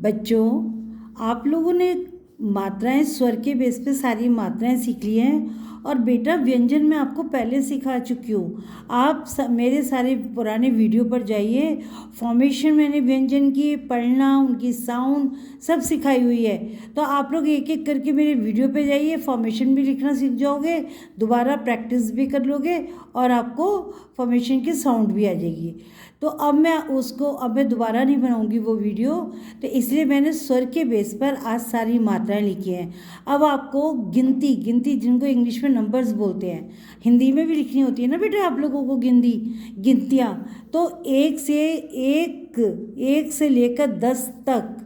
बच्चों, आप लोगों ने मात्राएं स्वर के बेस पे सारी मात्राएं सीख ली हैं। और बेटा व्यंजन मैं आपको पहले सिखा चुकी हूँ। आप मेरे सारे पुराने वीडियो पर जाइए। फॉर्मेशन मैंने व्यंजन की, पढ़ना, उनकी साउंड सब सिखाई हुई है। तो आप लोग एक एक करके मेरे वीडियो पे जाइए, फॉर्मेशन भी लिखना सीख जाओगे, दोबारा प्रैक्टिस भी कर लोगे और आपको फॉर्मेशन की साउंड भी आ जाएगी। तो अब मैं दोबारा नहीं बनाऊंगी वो वीडियो। तो इसलिए मैंने स्वर के बेस पर आज सारी मात्राएं लिखी हैं। अब आपको गिनती गिनती जिनको इंग्लिश में नंबर्स बोलते हैं, हिंदी में भी लिखनी होती है ना बेटा आप लोगों को गिनतियाँ। तो एक से लेकर 10 तक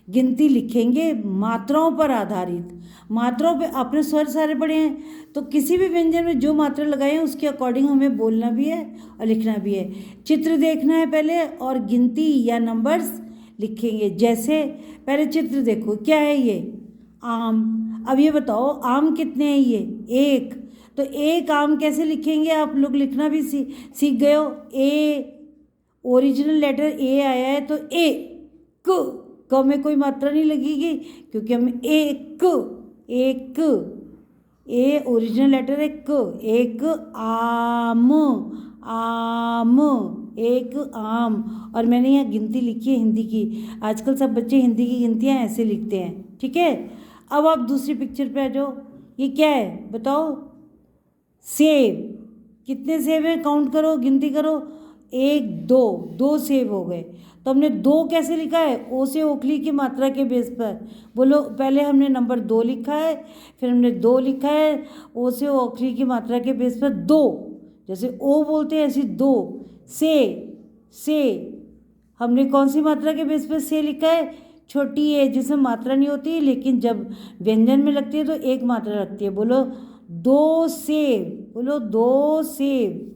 गिनती लिखेंगे, मात्राओं पर आधारित। मात्राओं पे आपने स्वर सारे पढ़े हैं, तो किसी भी व्यंजन में जो मात्रा लगाए हैं उसके अकॉर्डिंग हमें बोलना भी है और लिखना भी है। चित्र देखना है पहले और गिनती या नंबर्स लिखेंगे। जैसे पहले चित्र देखो, क्या है ये? आम। अब ये बताओ आम कितने हैं? ये एक। तो एक आम कैसे लिखेंगे? आप लोग लिखना भी सीख गए हो। ए, ओरिजिनल लेटर ए आया है तो ए। क में कोई मात्रा नहीं लगेगी क्योंकि हम एक ए ओरिजिनल लेटर है क। एक आम, आम, एक आम। और मैंने यहाँ गिनती लिखी है हिंदी की। आजकल सब बच्चे हिंदी की गिनतियाँ ऐसे लिखते हैं, ठीक है। अब आप दूसरी पिक्चर पे आ जाओ। ये क्या है बताओ? सेब। कितने सेब हैं? काउंट करो, गिनती करो। एक, दो सेब हो गए। तो हमने दो कैसे लिखा है? ओ से ओखली की मात्रा के बेस पर। बोलो, पहले हमने नंबर 2 लिखा है, फिर हमने 2 लिखा है ओ से ओखली की मात्रा के बेस पर। दो, जैसे ओ बोलते हैं ऐसे दो। से हमने कौन सी मात्रा के बेस पर से लिखा है? छोटी है, जिसमें मात्रा नहीं होती, लेकिन जब व्यंजन में लगती है तो एक मात्रा लगती है। बोलो दो सेब, बोलो दो सेब।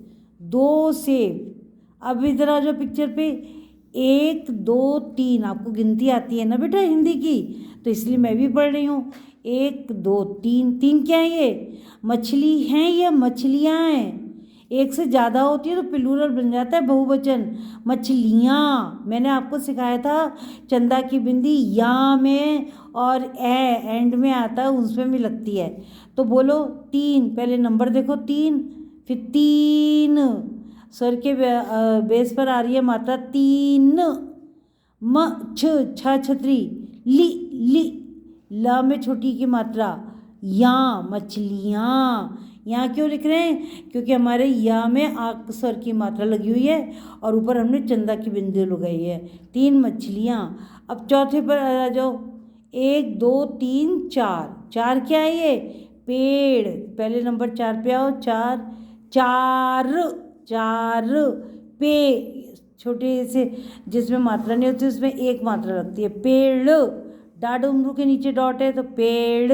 अब इधर आ जाओ पिक्चर पे। 1, 2, 3। आपको गिनती आती है ना बेटा हिंदी की, तो इसलिए मैं भी पढ़ रही हूँ। 1, 2, 3। 3 क्या है? ये मछली हैं या मछलियाँ हैं? एक से ज़्यादा होती है तो प्लूरल बन जाता है, बहुवचन। मछलियाँ मैंने आपको सिखाया था। चंदा की बिंदी या में और एंड में आता है, उसमें भी लगती है। तो बोलो 3। पहले नंबर देखो 3, फिर 3 स्वर के बेस पर आ रही है मात्रा 3। छ छतरी। ली ला में छोटी की मात्रा। या मछलियाँ। यहाँ क्यों लिख रहे हैं? क्योंकि हमारे या में आक स्वर की मात्रा लगी हुई है और ऊपर हमने चंदा की बिंदी लगाई है। 3 मछलियाँ। अब चौथे पर आ जाओ। 1, 2, 3, 4। 4 क्या है? ये पेड़। पहले नंबर 4 पे आओ। चार पे, छोटे से जिसमें मात्रा नहीं होती उसमें एक मात्रा लगती है। पेड़। डा डमरू के नीचे डॉट है तो पेड़।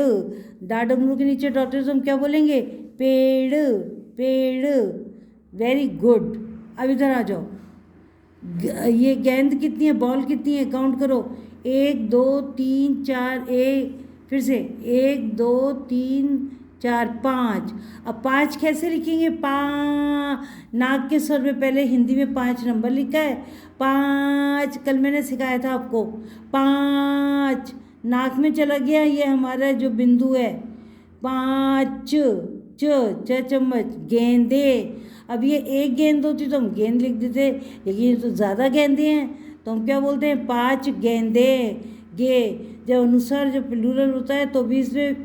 डा डमरू के नीचे डॉट है तो हम क्या बोलेंगे? पेड़। Very good. अब इधर आ जाओ। ये गेंद कितनी है? बॉल कितनी है? काउंट करो। 1, 2, 3, 4। फिर से 1, 2, 3, 4, 5। अब 5 कैसे लिखेंगे? नाक के स्वर में पहले हिंदी में 5 नंबर लिखा है। 5 कल मैंने सिखाया था आपको। 5 नाक में चला गया, ये हमारा जो बिंदु है। 5 च चम्मच। गेंदे। अब ये एक गेंद होती तो हम गेंद लिख देते, लेकिन ये तो ज़्यादा गेंदे हैं तो हम क्या बोलते हैं? 5 गेंदे। जब अनुसार जब प्लूरल होता है तो भी इसमें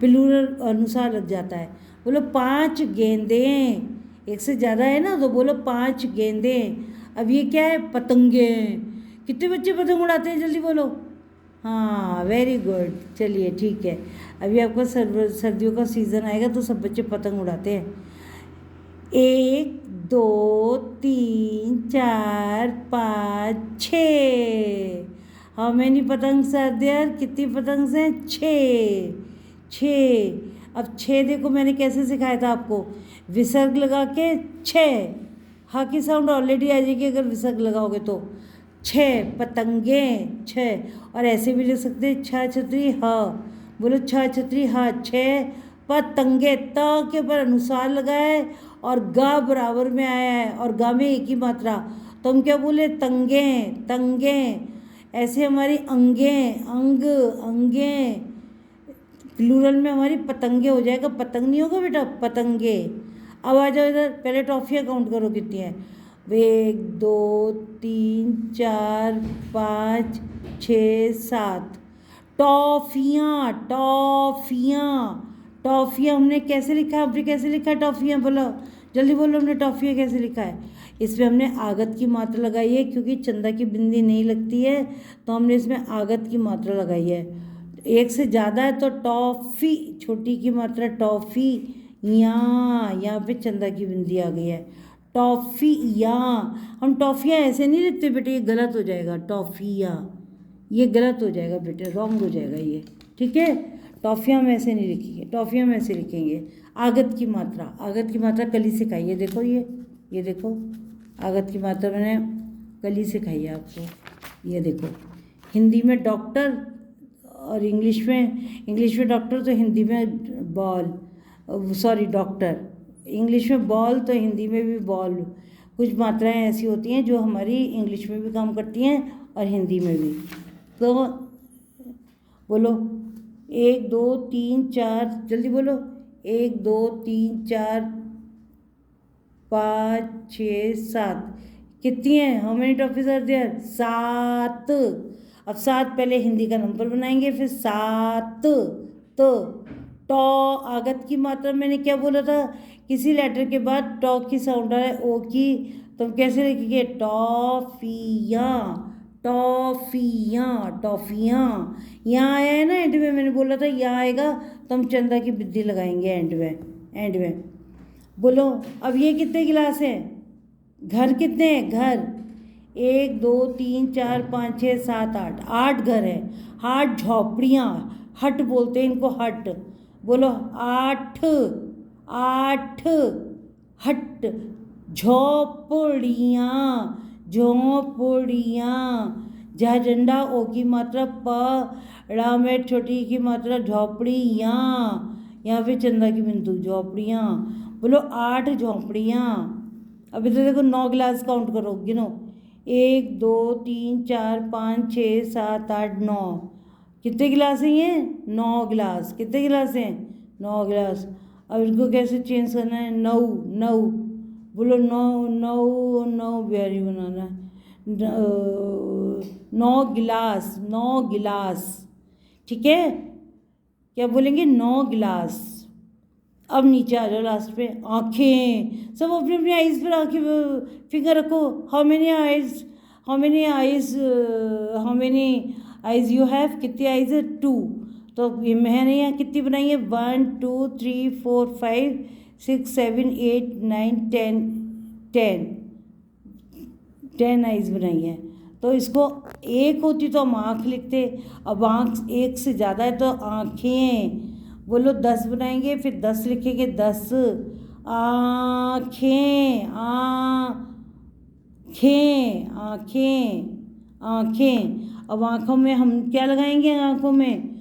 प्लूरल अनुसार लग जाता है। बोलो 5 गेंदे। एक से ज़्यादा है ना तो बोलो 5 गेंदे। अब ये क्या है? पतंगे। कितने बच्चे पतंग उड़ाते हैं? जल्दी बोलो। हाँ, वेरी गुड। चलिए ठीक है। अभी आपका सर्दियों का सीज़न आएगा तो सब बच्चे पतंग उड़ाते हैं। 1, 2, 3, 4, 5, 6। हाउ मैनी पतंग्स आर देयर? कितनी पतंग्स हैं? 6। अब 6 देखो मैंने कैसे सिखाया था आपको। विसर्ग लगा के 6। हा की साउंड ऑलरेडी आ जाएगी अगर विसर्ग लगाओगे तो। 6 पतंगे। 6। और ऐसे भी लिख सकते हैं छ छतरी ह। बोलो छ छतरी ह। 6 पतंगे। त के ऊपर अनुसार लगा है और गा बराबर में आया है और गा में एक ही मात्रा, तो हम क्या बोले? तंगे। ऐसे हमारी अंगें, अंग, अंगें, प्लूरल में हमारी पतंगे हो जाएगा, पतंग नहीं होगा बेटा, पतंगे। अब आ जाओ इधर, पहले टॉफियाँ काउंट करो कितनी है। 1 2 3 4 5 6 7 टॉफियाँ, टॉफियाँ, टॉफियाँ हमने कैसे लिखा है, आपने कैसे लिखा है टॉफियाँ, बोलो जल्दी बोलो, हमने टॉफियाँ कैसे लिखा है। इसमें हमने आगत की मात्रा लगाई है, क्योंकि चंदा की बिंदी नहीं लगती है तो हमने इसमें आगत की मात्रा लगाई है। एक से ज़्यादा है तो टॉफ़ी, छोटी की मात्रा टॉफ़ी, यहाँ पे चंदा की बिंदी आ गई है, टॉफ़ियाँ। हम टॉफ़ियाँ ऐसे नहीं लिखते बेटे, ये गलत हो जाएगा, टॉफ़ियाँ ये गलत हो जाएगा बेटे, रॉन्ग हो जाएगा ये, ठीक है। टॉफ़ियाँ हम ऐसे नहीं लिखेंगे, टॉफ़ियाँ हम ऐसे लिखेंगे। आगत की मात्रा, आगत की मात्रा कल ही सिखाई है, देखो ये देखो, आगत की मात्रा मैंने कल ही सिखाई है आपको, ये देखो। हिंदी में डॉक्टर और इंग्लिश में डॉक्टर तो हिंदी में बॉल, सॉरी डॉक्टर, इंग्लिश में बॉल तो हिंदी में भी बॉल। कुछ मात्राएं ऐसी होती हैं जो हमारी इंग्लिश में भी काम करती हैं और हिंदी में भी। तो बोलो 1 2 3 4, जल्दी बोलो, 1 2 3 4 5 6 7, कितनी है, how many toffees are there, 7। अब 7 पहले हिंदी का नंबर बनाएंगे, फिर 7, तो टॉ, आगत की मात्रा मैंने क्या बोला था, किसी लेटर के बाद टॉ की साउंड आ रहा है, ओ की, तो हम कैसे लिखेंगे, टॉफियाँ, टॉफियाँ, टॉफियाँ। यहाँ आया है ना एंड में, मैंने बोला था यहाँ आएगा तो हम चंदा की बिंदी लगाएंगे एंड में। बोलो अब ये कितने गिलास हैं, घर कितने हैं, घर 1 2 3 4 5 6 7 8, 8 घर है। हाट झोपड़ियाँ, हट बोलते हैं इनको, हट, बोलो 8 8 हट, झोपड़ियाँ, झोपड़ियाँ, जहाँ झंडा ओ की मात्रा प, ड़ा में छोटी की मात्रा झोपड़ियाँ, यहाँ पे चंदा की बिंदु, झोपड़ियाँ, बोलो 8 झोपड़ियाँ। अब इधर देखो 9 गिलास काउंट करो, गिनो 1 2 3 4 5 6 7 8 9, कितने गिलास हैं ये, 9 गिलास, कितने गिलास हैं, 9 गिलास। अब इनको कैसे चेंज करना है, 9 9, बोलो 9 9 9 बिहारी बनाना है, 9 गिलास, 9 गिलास, ठीक है, क्या बोलेंगे, 9 गिलास। अब नीचे आ जाओ लास्ट पे, आँखें, सब अपनी अपनी आइज़ पर आँखें फिंगर रखो, how many eyes, how many eyes, how many eyes you have, कितनी आइज़ है, 2। तो ये मैंने यहाँ कितनी बनाई है, 1 2 3 4 5 6 7 8 9 10 10 10 आइज़ बनाई है। तो इसको एक होती तो हम आँख लिखते, अब आँख एक से ज़्यादा है तो आँखें, बोलो 10 बनाएंगे, फिर 10 लिखेंगे, 10 आँखें, आँखें, आँखें, आँखें। अब आँखों में हम क्या लगाएंगे, आँखों में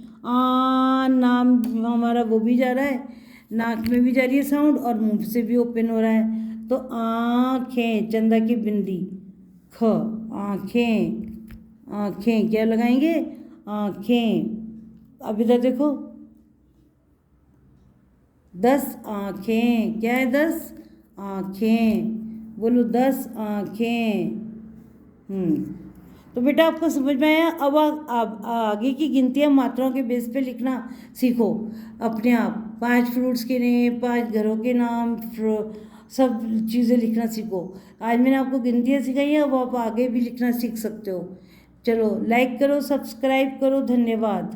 नाम हमारा वो भी जा रहा है, नाक में भी जा रही है साउंड और मुंह से भी ओपन हो रहा है, तो आँखें, चंदा की बिंदी, ख, आँखें, आँखें क्या लगाएंगे, आँखें। अब इधर देखो 10 आँखें, क्या है, 10 आँखें, बोलो 10 आँखें। तो बेटा आपको समझ में आया। अब आगे की गिनतियाँ मात्राओं के बेस पे लिखना सीखो अपने आप, 5 फ्रूट्स के नेम, 5 घरों के नाम, सब चीज़ें लिखना सीखो। आज मैंने आपको गिनतियाँ सिखाई है, अब आप आगे भी लिखना सीख सकते हो। चलो लाइक करो, सब्सक्राइब करो, धन्यवाद।